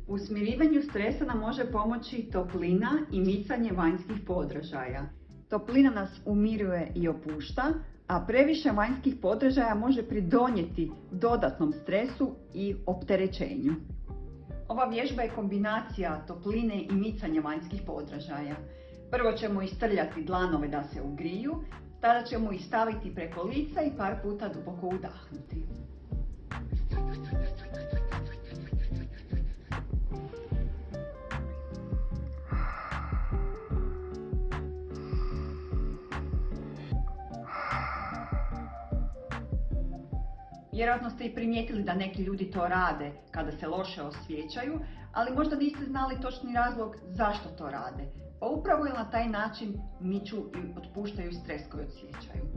U smirivanju stresa nam može pomoći toplina i micanje vanjskih podražaja. Toplina nas umiruje i opušta, a previše vanjskih podražaja može pridonijeti dodatnom stresu i opterećenju. Ova vježba je kombinacija topline i micanja vanjskih podražaja. Prvo ćemo istrljati dlanove da se ugriju, tada ćemo ih staviti preko lica i par puta duboko udahnuti. Vjerojatno ste i primijetili da neki ljudi to rade kada se loše osjećaju, ali možda niste znali točni razlog zašto to rade. Pa upravo je na taj način miču i otpuštaju stres koji osjećaju.